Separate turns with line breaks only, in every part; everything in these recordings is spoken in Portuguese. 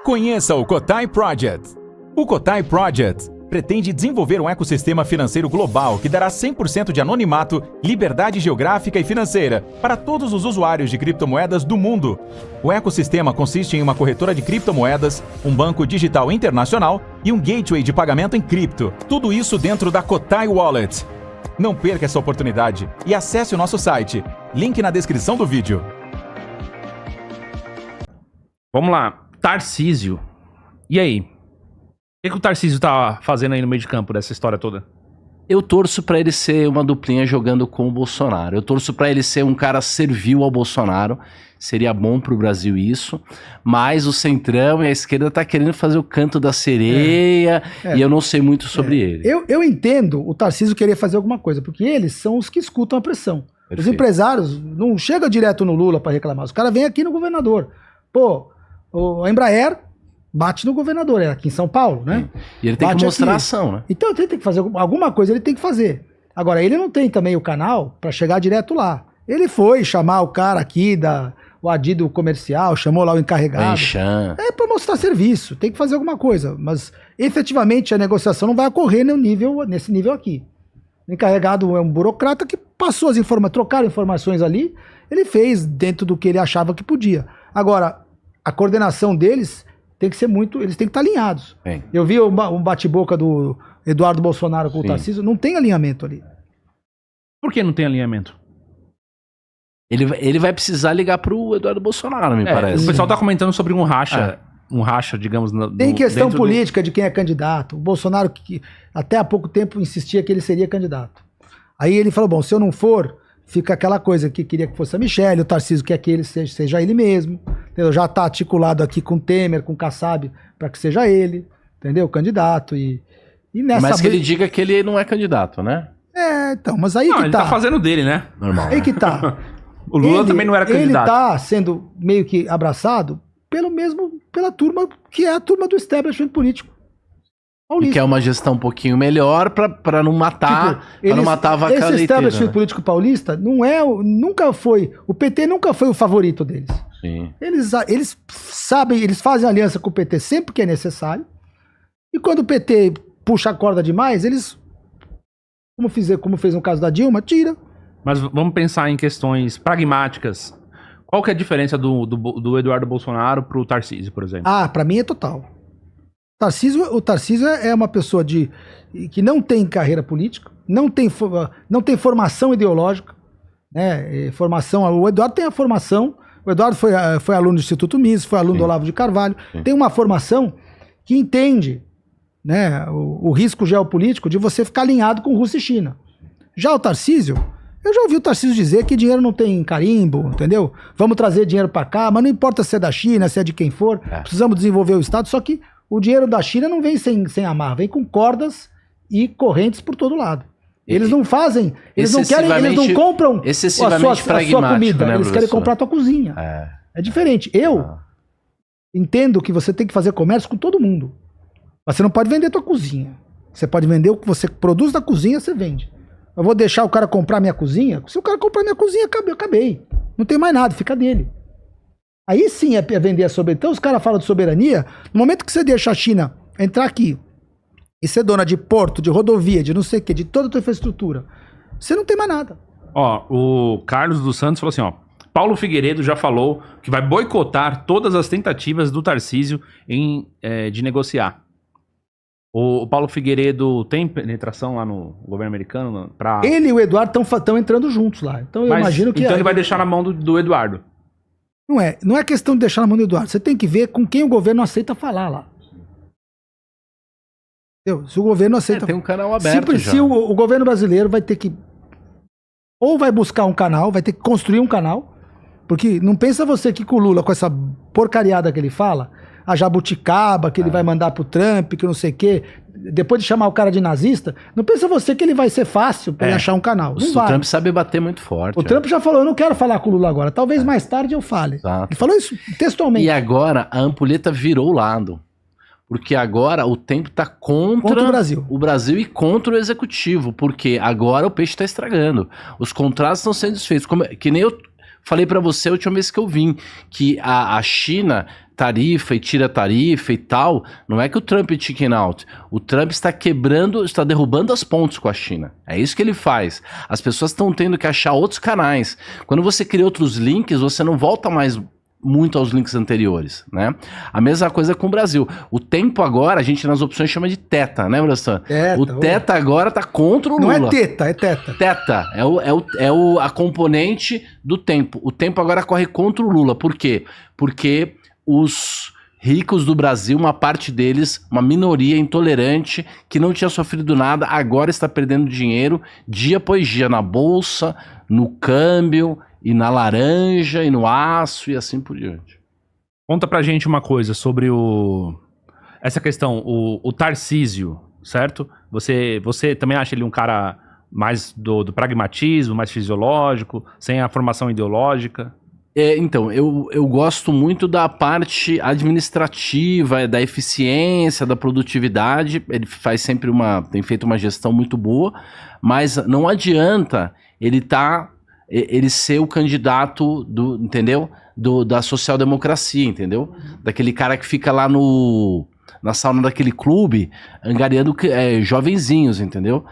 Conheça o Cotai Project. O Cotai Project pretende desenvolver um ecossistema financeiro global que dará 100% de anonimato, liberdade geográfica e financeira para todos os usuários de criptomoedas do mundo. O ecossistema consiste em uma corretora de criptomoedas, um banco digital internacional e um gateway de pagamento em cripto. Tudo isso dentro da Cotai Wallet. Não perca essa oportunidade e acesse o nosso site. Link na descrição do vídeo.
Vamos lá. Tarcísio. E aí? O que o Tarcísio tá fazendo aí no meio de campo dessa história toda?
Eu torço pra ele ser uma duplinha jogando com o Bolsonaro. Eu torço pra ele ser um cara servil ao Bolsonaro. Seria bom pro Brasil isso. Mas o Centrão e a esquerda tá querendo fazer o canto da sereia. E eu não sei muito sobre ele.
Eu entendo o Tarcísio querer fazer alguma coisa, porque eles são os que escutam a pressão.
Perfeito.
Os empresários não chegam direto no Lula pra reclamar. Os caras vêm aqui no governador. Pô, a Embraer bate no governador, é aqui em São Paulo, né?
E ele tem que mostrar ação, né?
Então ele tem que fazer alguma coisa, ele tem que fazer. Agora, ele não tem também o canal para chegar direto lá. Ele foi chamar o cara aqui o adido comercial, chamou lá o encarregado. É para mostrar serviço, tem que fazer alguma coisa. Mas, efetivamente, a negociação não vai ocorrer nesse nível aqui. O encarregado é um burocrata que passou as informações, trocaram informações ali, ele fez dentro do que ele achava que podia. Agora, a coordenação deles tem que ser eles têm que estar alinhados.
Bem.
Eu vi um bate-boca do Eduardo Bolsonaro com o Tarcísio, não tem alinhamento ali.
Por que não tem alinhamento?
Ele vai precisar ligar pro Eduardo Bolsonaro, me parece.
O pessoal tá comentando sobre um racha, digamos...
Tem questão política de quem é candidato. O Bolsonaro, que até há pouco tempo insistia que ele seria candidato. Aí ele falou, bom, se eu não for, fica aquela coisa que queria que fosse a Michelle, o Tarcísio quer que ele seja ele mesmo. Entendeu? Já está articulado aqui com o Temer, com o Kassab, para que seja ele, entendeu? Candidato. E nessa
mas que ele diga que ele não é candidato, né?
Então, mas aí
ele tá fazendo dele, né?
Normal.
Aí que tá.
O Lula também não era candidato.
Ele tá sendo meio que abraçado pela turma, que é a turma do establishment político.
E que é uma gestão um pouquinho melhor para não matar, não matar a vaca leiteira.
Esse establishment político paulista nunca foi, o PT nunca foi o favorito deles.
Sim.
Eles sabem, eles fazem aliança com o PT sempre que é necessário. E quando o PT puxa a corda demais, eles, como fez no caso da Dilma, tira.
Mas vamos pensar em questões pragmáticas. Qual que é a diferença do Eduardo Bolsonaro pro Tarcísio, por exemplo?
Pra mim é total. O Tarcísio é uma pessoa que não tem carreira política, não tem formação ideológica, né? O Eduardo tem a formação. O Eduardo foi aluno do Instituto Mises, foi aluno do Olavo de Carvalho. Tem uma formação que entende, né, o risco geopolítico de você ficar alinhado com Rússia e China. Já o Tarcísio, eu já ouvi o Tarcísio dizer que dinheiro não tem carimbo, entendeu? Vamos trazer dinheiro para cá, mas não importa se é da China, se é de quem for, precisamos desenvolver o Estado, só que o dinheiro da China não vem sem amarra, vem com cordas e correntes por todo lado. Eles não fazem, eles não querem, eles não compram a sua comida,
né,
eles querem comprar a tua cozinha. É diferente. Eu entendo que você tem que fazer comércio com todo mundo. Mas você não pode vender a tua cozinha. Você pode vender o que você produz da cozinha, você vende. Eu vou deixar o cara comprar minha cozinha? Se o cara comprar minha cozinha, acabei. Não tem mais nada, fica dele. Aí sim é vender a soberania. Então os caras falam de soberania, no momento que você deixa a China entrar aqui e ser dona de porto, de rodovia, de não sei o que, de toda a tua infraestrutura, você não tem mais nada.
O Carlos dos Santos falou assim, Paulo Figueiredo já falou que vai boicotar todas as tentativas do Tarcísio de negociar. O Paulo Figueiredo tem penetração lá no governo americano?
Ele e o Eduardo estão entrando juntos lá. Então eu imagino que...
Então ele vai deixar na mão do Eduardo.
Não é questão de deixar na mão do Eduardo. Você tem que ver com quem o governo aceita falar lá. Entendeu? Se o governo aceita...
tem um canal aberto
se o governo brasileiro vai ter que... Ou vai buscar um canal, vai ter que construir um canal, porque não pensa você que com o Lula, com essa porcariada que ele fala, a jabuticaba que ele vai mandar pro Trump, que não sei o quê, depois de chamar o cara de nazista, não pensa você que ele vai ser fácil pra ele achar um canal. Não vai.
O Trump sabe bater muito forte.
O Trump já falou, eu não quero falar com o Lula agora, talvez mais tarde eu fale.
Exato.
Ele falou isso textualmente.
E agora a ampulheta virou o lado. Porque agora o tempo tá contra o Brasil e contra o executivo. Porque agora o peixe tá estragando. Os contratos estão sendo desfeitos. Que nem eu falei pra você a última vez que eu vim, que a China tarifa e tira tarifa e tal, não é que o Trump é chicken out. O Trump está quebrando, está derrubando as pontes com a China. É isso que ele faz. As pessoas estão tendo que achar outros canais. Quando você cria outros links, você não volta mais muito aos links anteriores, né? A mesma coisa com o Brasil. O tempo agora, a gente nas opções chama de teta, né, Brastan? O teta agora tá contra o Lula.
Não é teta, é teta.
Teta, a componente do tempo. O tempo agora corre contra o Lula. Por quê? Porque os ricos do Brasil, uma parte deles, uma minoria intolerante, que não tinha sofrido nada, agora está perdendo dinheiro dia após dia na bolsa, no câmbio, e na laranja, e no aço, e assim por diante.
Conta pra gente uma coisa sobre essa questão, o Tarcísio, certo? Você também acha ele um cara mais do pragmatismo, mais fisiológico, sem a formação ideológica?
Então, eu gosto muito da parte administrativa, da eficiência, da produtividade. Ele faz sempre tem feito uma gestão muito boa, mas não adianta ele ser o candidato entendeu? Da social-democracia, entendeu? Daquele cara que fica lá na sauna daquele clube, angariando jovenzinhos, entendeu?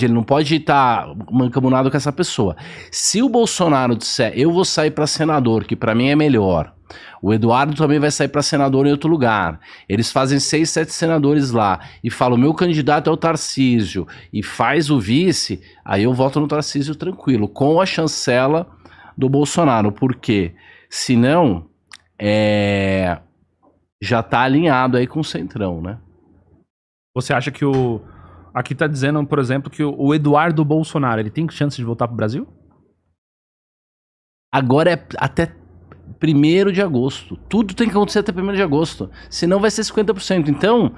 Ele não pode estar mancomunado com essa pessoa. Se o Bolsonaro disser, eu vou sair para senador, que para mim é melhor, o Eduardo também vai sair para senador em outro lugar, eles fazem 6, 7 senadores lá, e falam, meu candidato é o Tarcísio, e faz o vice, aí eu voto no Tarcísio tranquilo, com a chancela do Bolsonaro, porque senão já tá alinhado aí com o Centrão, né?
Você acha que aqui tá dizendo, por exemplo, que o Eduardo Bolsonaro, ele tem chance de voltar pro Brasil?
Agora é até 1º de agosto. Tudo tem que acontecer até 1º de agosto. Senão vai ser 50%. Então,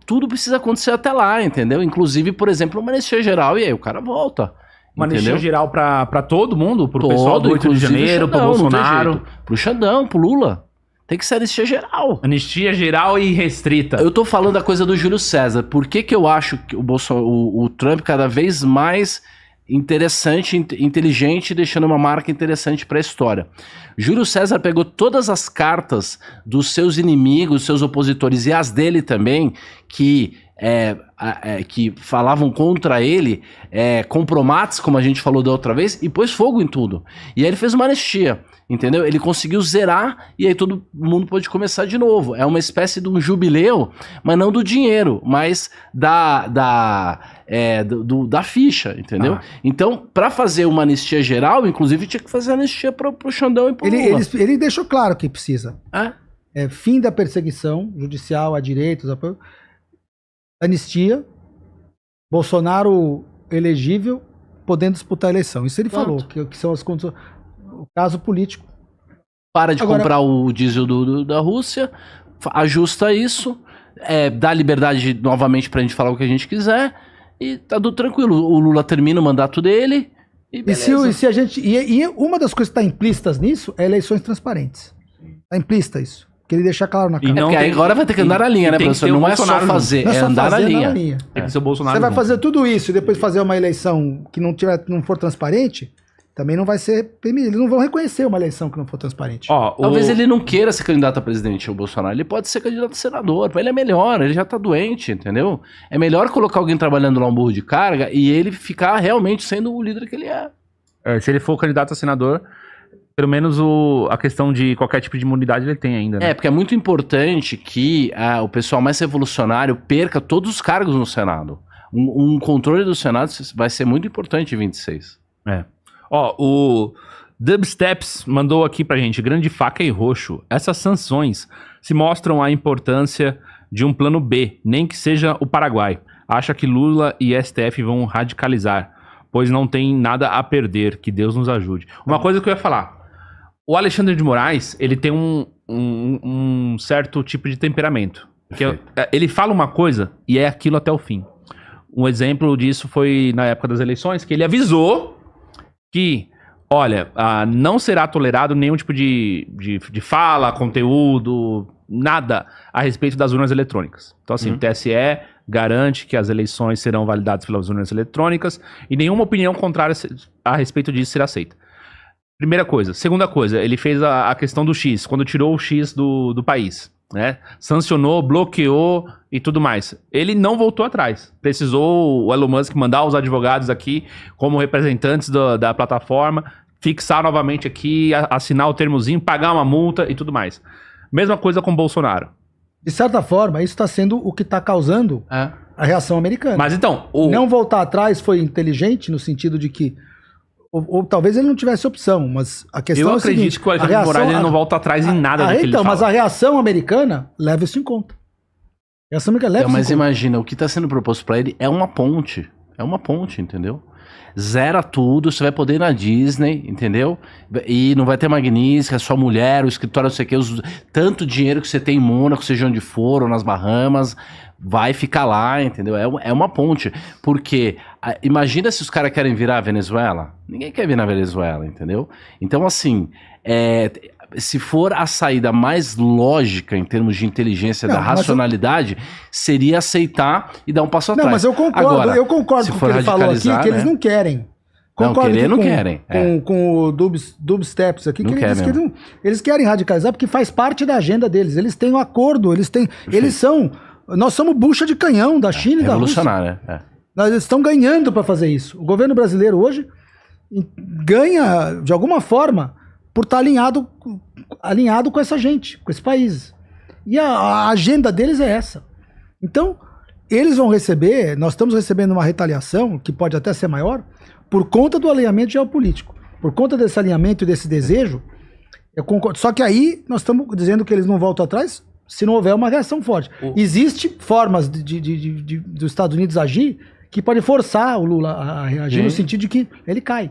tudo precisa acontecer até lá, entendeu? Inclusive, por exemplo, uma anistia geral, e aí o cara volta.
Uma anistia geral pra todo mundo? Pro pessoal do 8 de janeiro, pro Bolsonaro?
Pro Xandão, pro Lula. Tem que ser anistia geral.
Anistia geral e restrita.
Eu tô falando da coisa do Júlio César. Por que eu acho que o Trump cada vez mais interessante, inteligente, deixando uma marca interessante para a história? Júlio César pegou todas as cartas dos seus inimigos, seus opositores e as dele também, que falavam contra ele, compromates, como a gente falou da outra vez, e pôs fogo em tudo. E aí ele fez uma anistia, entendeu? Ele conseguiu zerar e aí todo mundo pôde começar de novo. É uma espécie de um jubileu, mas não do dinheiro, mas da ficha, entendeu? Então, para fazer uma anistia geral, inclusive tinha que fazer anistia pro Xandão e pro Lula.
Ele deixou claro que precisa. Fim da perseguição judicial a direitos, anistia, Bolsonaro elegível, podendo disputar a eleição. Isso ele falou, que são as condições. O caso político.
Para de comprar o diesel da Rússia, ajusta isso, dá liberdade novamente pra gente falar o que a gente quiser, e tá tudo tranquilo. O Lula termina o mandato dele, e uma das coisas que tá implícitas nisso é eleições transparentes. Tá implícita isso. Queria deixar claro na cara. Porque agora vai ter que andar na linha, né, professor? Não é só fazer, é andar na linha.
Tem que ser o Bolsonaro.
Você vai fazer tudo isso e depois fazer uma eleição que não for transparente, também não vai ser permitido. Eles não vão reconhecer uma eleição que não for transparente.
Talvez ele não queira ser candidato a presidente, o Bolsonaro. Ele pode ser candidato a senador. Pra ele é melhor, ele já tá doente, entendeu? É melhor colocar alguém trabalhando lá um burro de carga e ele ficar realmente sendo o líder que ele é.
Se ele for candidato a senador, pelo menos a questão de qualquer tipo de imunidade ele tem ainda, né?
Porque é muito importante que o pessoal mais revolucionário perca todos os cargos no Senado. Um controle do Senado vai ser muito importante em 26.
O Dubsteps mandou aqui pra gente, grande faca e roxo. Essas sanções se mostram a importância de um plano B, nem que seja o Paraguai. Acha que Lula e STF vão radicalizar, pois não tem nada a perder, que Deus nos ajude. Uma coisa que eu ia falar, o Alexandre de Moraes, ele tem um certo tipo de temperamento. Ele fala uma coisa e é aquilo até o fim. Um exemplo disso foi na época das eleições, que ele avisou que, olha, não será tolerado nenhum tipo de fala, conteúdo, nada a respeito das urnas eletrônicas. Então, assim, o TSE garante que as eleições serão validadas pelas urnas eletrônicas e nenhuma opinião contrária a respeito disso será aceita. Primeira coisa. Segunda coisa, ele fez a questão do X, quando tirou o X do país, né? Sancionou, bloqueou e tudo mais. Ele não voltou atrás. Precisou o Elon Musk mandar os advogados aqui como representantes da plataforma, fixar novamente aqui, assinar o termozinho, pagar uma multa e tudo mais. Mesma coisa com o Bolsonaro.
De certa forma, isso está sendo o que está causando a reação americana.
Mas então...
Não voltar atrás foi inteligente no sentido de que ou talvez ele não tivesse opção, mas a questão é o seguinte...
Eu acredito que o Alexandre de Moraes ele não volta atrás em nada do que ele fala.
Mas a reação americana leva isso em conta. A reação americana leva isso em
mas
conta.
imagina, o que está sendo proposto para ele é uma ponte. É uma ponte, entendeu? Zera tudo, você vai poder ir na Disney, entendeu? E não vai ter Magnífica, sua mulher, o escritório, não sei o que, tanto dinheiro que você tem em Mônaco, seja onde for, ou nas Bahamas, vai ficar lá, entendeu? É uma ponte. Porque, imagina se os caras querem virar a Venezuela. Ninguém quer vir na Venezuela, entendeu? Então, assim, se for a saída mais lógica em termos de inteligência da racionalidade, seria aceitar e dar um passo atrás.
Não, mas eu concordo com o que ele falou aqui, que eles não querem.
Concordo não querem.
Com o Dubsteps aqui, eles querem radicalizar porque faz parte da agenda deles. Eles têm um acordo, nós somos bucha de canhão da China e da Rússia. Nós estão ganhando para fazer isso. O governo brasileiro hoje ganha, de alguma forma, por estar alinhado com essa gente, com esse país. E a agenda deles é essa. Então, eles vão receber, nós estamos recebendo uma retaliação, que pode até ser maior, por conta do alinhamento geopolítico. Por conta desse alinhamento e desse desejo, eu concordo. Só que aí, nós estamos dizendo que eles não voltam atrás, se não houver uma reação forte. Existem formas dos Estados Unidos agir que podem forçar o Lula a reagir no sentido de que ele cai.